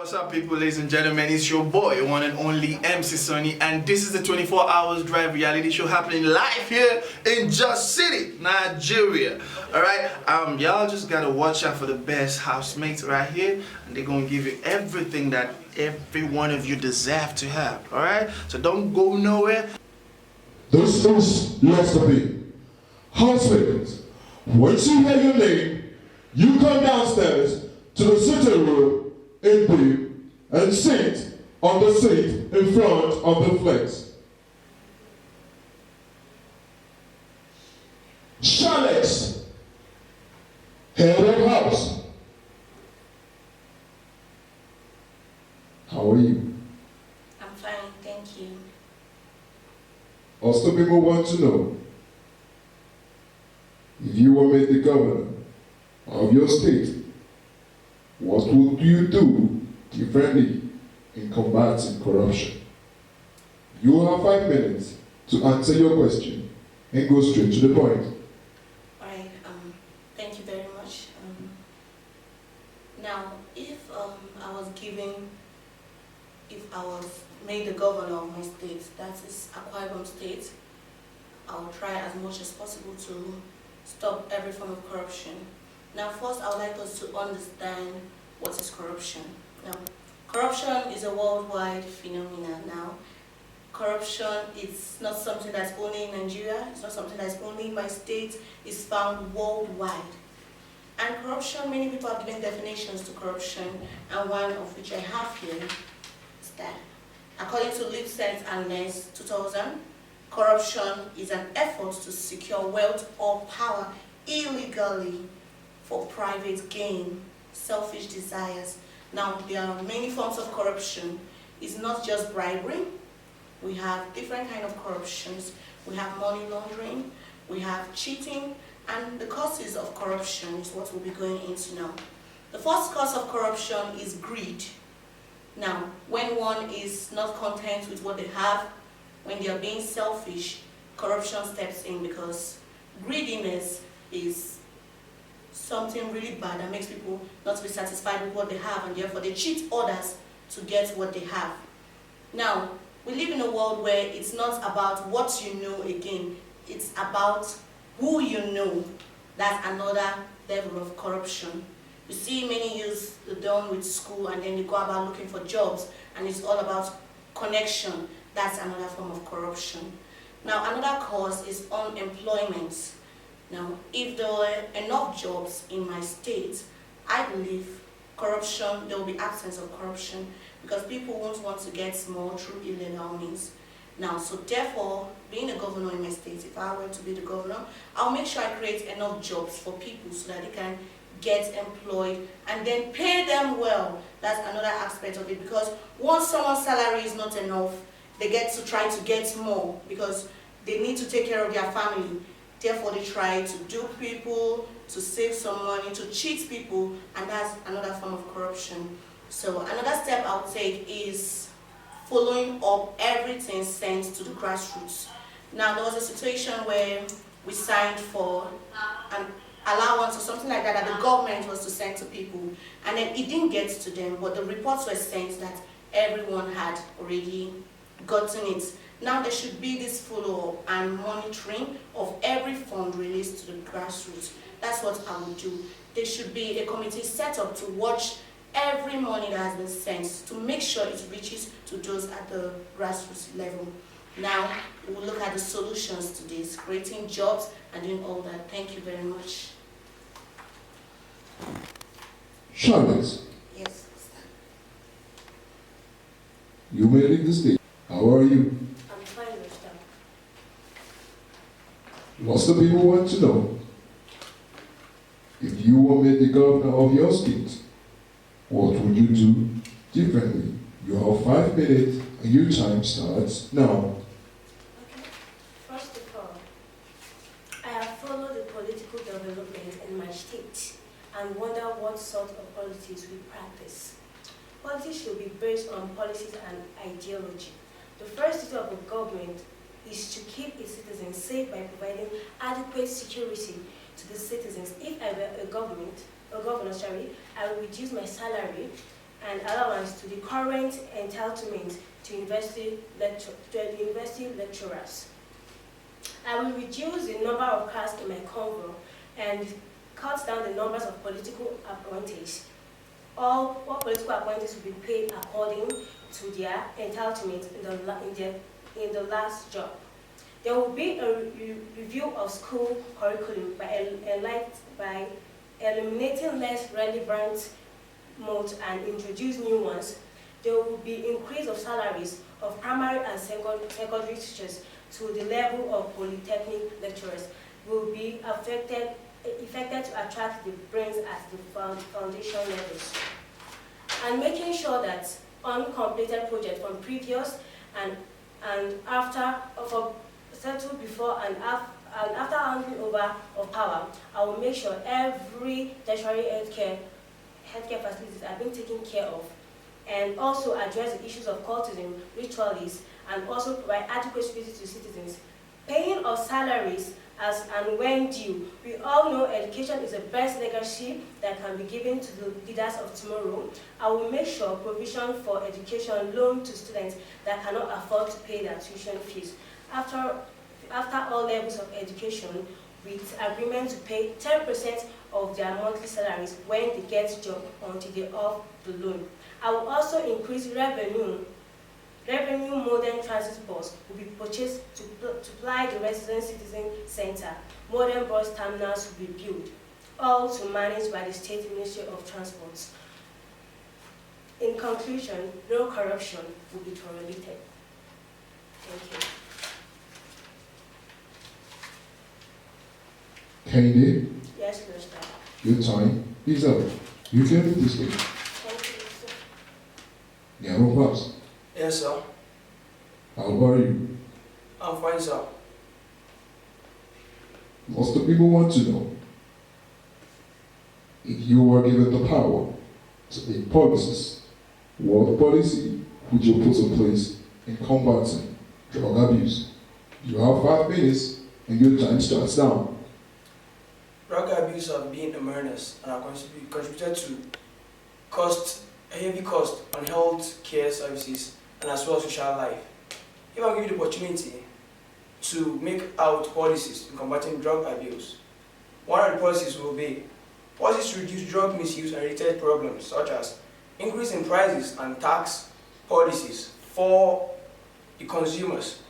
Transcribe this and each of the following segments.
What's up, people, ladies and gentlemen? It's your boy, one and only MC Sonny, and this is the 24 Hours Drive reality show happening live here in Just City, Nigeria. Alright, y'all just gotta watch out for the best housemates right here, and they're gonna give you everything that every one of you deserve to have. Alright, so don't go nowhere. This is Lester B. Housemates, once you hear your name, you come downstairs to the sitting room in blue and sit on the seat in front of the flex. Charlotte, head of house. How are you? I'm fine, thank you. Also, people want to know, if you were made the governor of your state, what would you do differently in combating corruption? You will have 5 minutes to answer your question and go straight to the point. Alright, thank you very much. Now, if I was made the governor of my state, that is Akwa Ibom State, I will try as much as possible to stop every form of corruption. Now, first, I would like us to understand what is corruption. Now, corruption is a worldwide phenomenon. Now, corruption is not something that's only in Nigeria, it's not something that's only in my state, it's found worldwide. And corruption, many people have given definitions to corruption, and one of which I have here is that, according to Live Sense and Lens 2000, corruption is an effort to secure wealth or power illegally for private gain, selfish desires. Now, there are many forms of corruption. It's not just bribery. We have different kinds of corruptions. We have money laundering, we have cheating, and the causes of corruption is what we'll be going into now. The first cause of corruption is greed. Now, when one is not content with what they have, when they are being selfish, corruption steps in, because greediness is something really bad that makes people not be satisfied with what they have, and therefore they cheat others to get what they have. Now, we live in a world where it's not about what you know again, it's about who you know. That's another level of corruption. You see many youths done with school and then they go about looking for jobs, and it's all about connection. That's another form of corruption. Now, another cause is unemployment. Now, if there were enough jobs in my state, I believe corruption, there will be absence of corruption, because people won't want to get more through illegal means. Now, so therefore, being a governor in my state, if I were to be the governor, I'll make sure I create enough jobs for people so that they can get employed and then pay them well. That's another aspect of it, because once someone's salary is not enough, they get to try to get more because they need to take care of their family. Therefore, they try to dupe people, to save some money, to cheat people, and that's another form of corruption. So another step I would take is following up everything sent to the grassroots. Now, there was a situation where we signed for an allowance or something like that the government was to send to people, and then it didn't get to them, but the reports were sent that everyone had already gotten it. Now there should be this follow-up and monitoring of every fund released to the grassroots. That's what I would do. There should be a committee set up to watch every money that has been sent to make sure it reaches to those at the grassroots level. Now, we'll look at the solutions to this, creating jobs and doing all that. Thank you very much. Charlotte, Yes. you may leave the stage. How are you? I'm fine with that. Lots of people want to know, if you were made the governor of your state, what would you do differently? You have 5 minutes and your time starts now. Okay. First of all, I have followed the political development in my state and wonder what sort of policies we practice. Politics should be based on policies and ideology. The first duty of a government is to keep its citizens safe by providing adequate security to the citizens. If I were a governor, I will reduce my salary and allowance to the current entitlement to university lecturers. I will reduce the number of cars in my convoy and cut down the numbers of political appointees. All political appointees will be paid according to their entitlement in the last job. There will be a review of school curriculum by eliminating less relevant modes and introduce new ones. There will be increase of salaries of primary and secondary teachers to the level of polytechnic lecturers. Will be effected to attract the brains at the foundation levels. And making sure that uncompleted projects from previous and after settled before and after handing over of power, I will make sure every tertiary healthcare facilities are being taken care of, and also address the issues of cultism, ritualists, and also provide adequate security to citizens. Paying of salaries as and when due. We all know education is the best legacy that can be given to the leaders of tomorrow. I will make sure provision for education loan to students that cannot afford to pay their tuition fees. After all levels of education, with agreement to pay 10% of their monthly salaries when they get a job until they off the loan. I will also increase revenue. Modern transit bus will be purchased to ply the resident citizen center. Modern bus terminals will be built, all to managed by the State Ministry of Transport. In conclusion, no corruption will be tolerated. Thank you. Kennedy, Yes, Minister. your time is up. You can leave this stage. Thank you, sir. Yeah, no problems. Yes, sir. How are you? I'm fine, sir. Most of the people want to know if you were given the power to make policies, what policy would you put in place in combating drug abuse? You have 5 minutes and your time starts now. Drug abuse have been a menace and have contributed to a heavy cost on health care services and as well as social life. If I give you the opportunity to make out policies in combating drug abuse, one of the policies will be policies to reduce drug misuse and related problems such as increase in prices and tax policies for the consumers.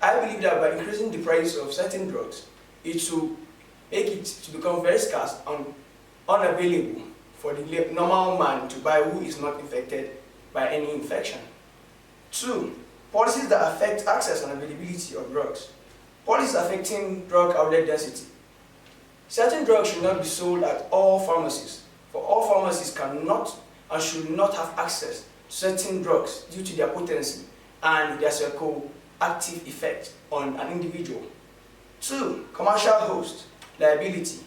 I believe that by increasing the price of certain drugs, it will make it to become very scarce and unavailable for the normal man to buy who is not infected by any infection. 2. Policies that affect access and availability of drugs. Policies affecting drug outlet density. Certain drugs should not be sold at all pharmacies, for all pharmacies cannot and should not have access to certain drugs due to their potency and their psychoactive effect on an individual. 2. Commercial host liability.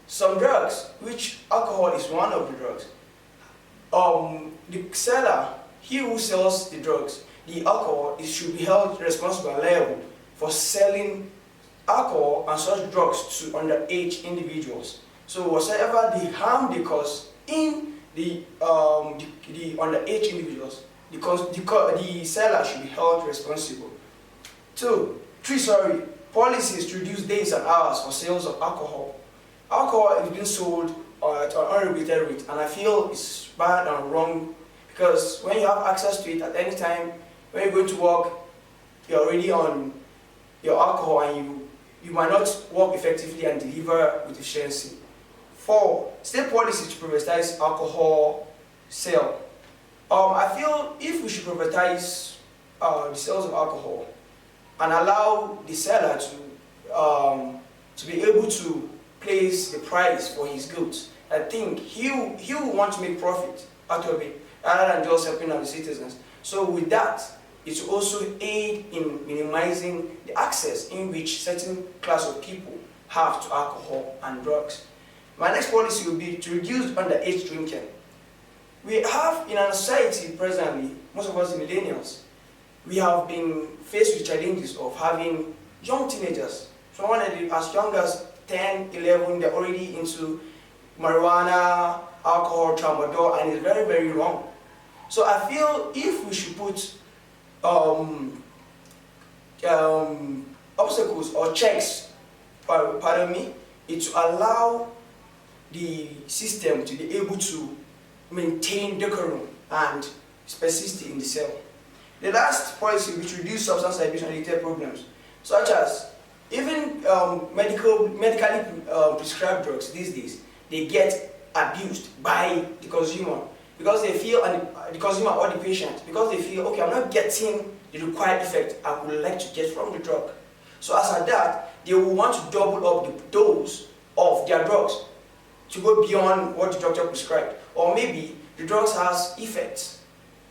Some drugs, which alcohol is one of the drugs, the seller, he who sells the drugs, the alcohol, should be held responsible and liable for selling alcohol and such drugs to underage individuals. So whatsoever the harm they cause in the underage individuals, the seller should be held responsible. 3. Policies to reduce days and hours for sales of alcohol. Alcohol is being sold at an unregulated rate, and I feel it's bad and wrong because when you have access to it at any time, when you're going to work, you're already on your alcohol and you might not work effectively and deliver with efficiency. 4. State policy to privatize alcohol sale. I feel if we should privatize the sales of alcohol and allow the seller to be able to place the price for his goods, I think he will want to make profit out of it rather than just helping out the citizens. So with that, it will also aid in minimizing the access in which certain class of people have to alcohol and drugs. My next policy will be to reduce underage drinking. We have in our society presently, most of us millennials, we have been faced with challenges of having young teenagers. Someone as young as 10, 11, they're already into marijuana, alcohol, tramadol, and it's very, very wrong. So I feel if we should put obstacles or checks, pardon me, it to allow the system to be able to maintain decorum and persist in the cell. The last policy which reduce substance abuse and related problems, such as even medically prescribed drugs these days, they get abused by the consumer because they feel, and the consumer or the patient, because they feel, okay, I'm not getting the required effect I would like to get from the drug. So as at that, they will want to double up the dose of their drugs to go beyond what the doctor prescribed. Or maybe the drugs has effects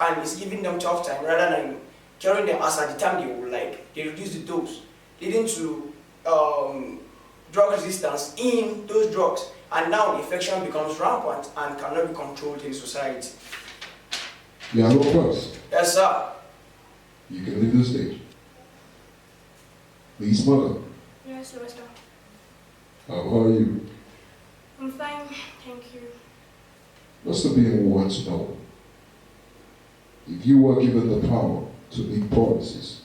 and it's giving them tough time rather than curing them as at the time they would like. They reduce the dose, leading to drug resistance in those drugs. And now the infection becomes rampant and cannot be controlled in society. You have no cross. Yes, sir. You can leave the stage. Please, mother. Yes, Lester. How are you? I'm fine, thank you. Mr. Bean wants to know, if you were given the power to make policies,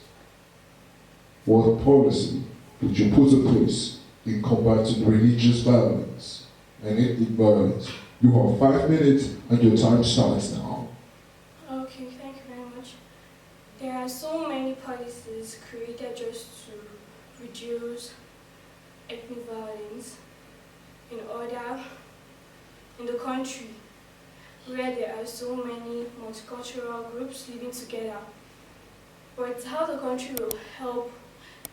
what policy would you put in place in combating religious violence and ethnic violence? You have 5 minutes and your time starts now. Okay, thank you very much. There are so many policies created just to reduce ethnic violence in the country where there are so many multicultural groups living together. But how the country will help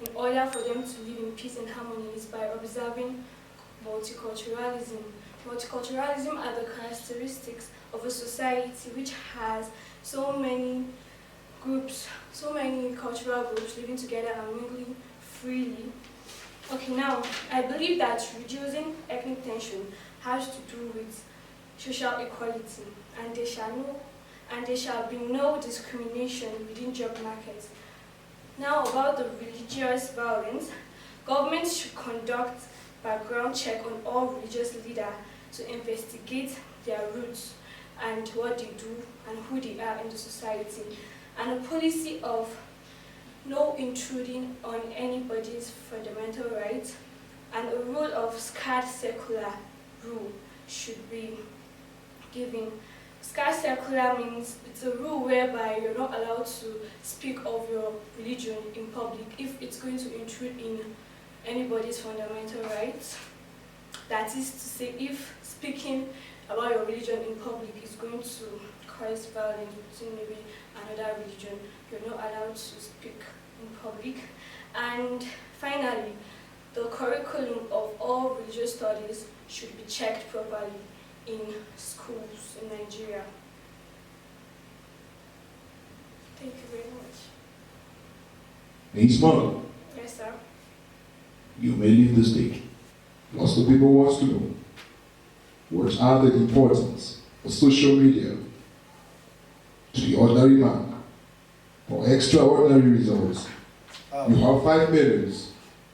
in order for them to live in peace and harmony is by observing multiculturalism. Multiculturalism are the characteristics of a society which has so many groups, so many cultural groups living together and mingling freely. Okay, now, I believe that reducing ethnic tension has to do with social equality, and there shall be no discrimination within job markets. Now, about the religious violence, governments should conduct background check on all religious leaders to investigate their roots and what they do and who they are in the society, and a policy of no intruding on anybody's fundamental rights, and a rule of scarce secular rule should be given. Scarce secular means it's a rule whereby you're not allowed to speak of your religion in public if it's going to intrude in anybody's fundamental rights. That is to say, if speaking about your religion in public is going to cause violence between maybe another religion, you're not allowed to speak in public. And finally, the curriculum of all religious studies should be checked properly in schools in Nigeria. Thank you very much. Miss Mother, Yes, sir. you may leave the stage. Lots of people want to know, what are the importance of social media to the ordinary man for extraordinary results? You have 5 minutes,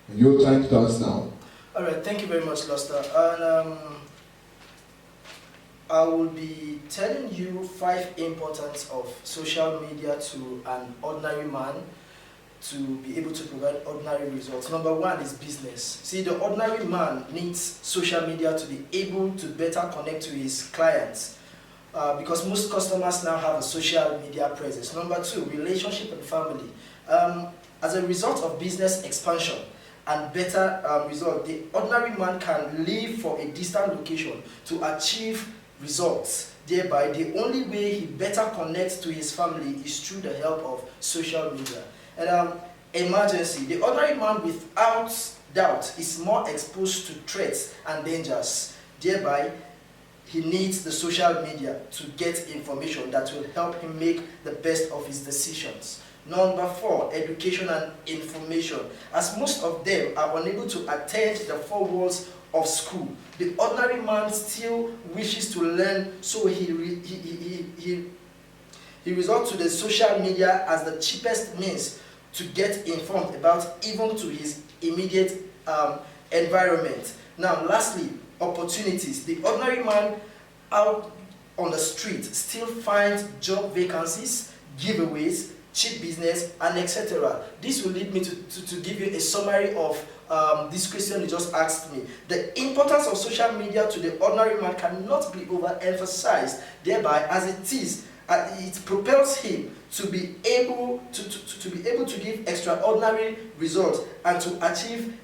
and your time starts now. All right, thank you very much, Luster. And I will be telling you 5 importance of social media to an ordinary man to be able to provide ordinary results. Number 1 is business. See, the ordinary man needs social media to be able to better connect to his clients because most customers now have a social media presence. Number 2, relationship and family. As a result of business expansion and better result, the ordinary man can leave for a distant location to achieve results. Thereby, the only way he better connects to his family is through the help of social media. And emergency, the ordinary man without doubt is more exposed to threats and dangers. Thereby, he needs the social media to get information that will help him make the best of his decisions. Number 4, education and information. As most of them are unable to attend the 4 walls of school, the ordinary man still wishes to learn, so he resorts to the social media as the cheapest means to get informed about even to his immediate environment. Now, lastly, opportunities. The ordinary man on the street still find job vacancies, giveaways, cheap business, and etc. This will lead me to give you a summary of this question you just asked me. The importance of social media to the ordinary man cannot be overemphasized, thereby as it propels him to be able to give extraordinary results and to achieve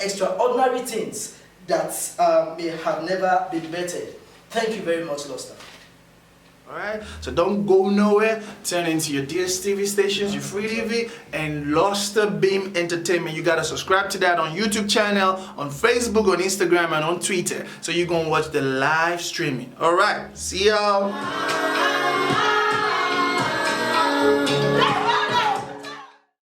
extraordinary things that may have never been bettered. Thank you very much, Luster. Alright, so don't go nowhere. Turn into your DSTV stations, your Free TV, and Luster Beam Entertainment. You gotta subscribe to that on YouTube channel, on Facebook, on Instagram, and on Twitter. So you're gonna watch the live streaming. Alright, see y'all.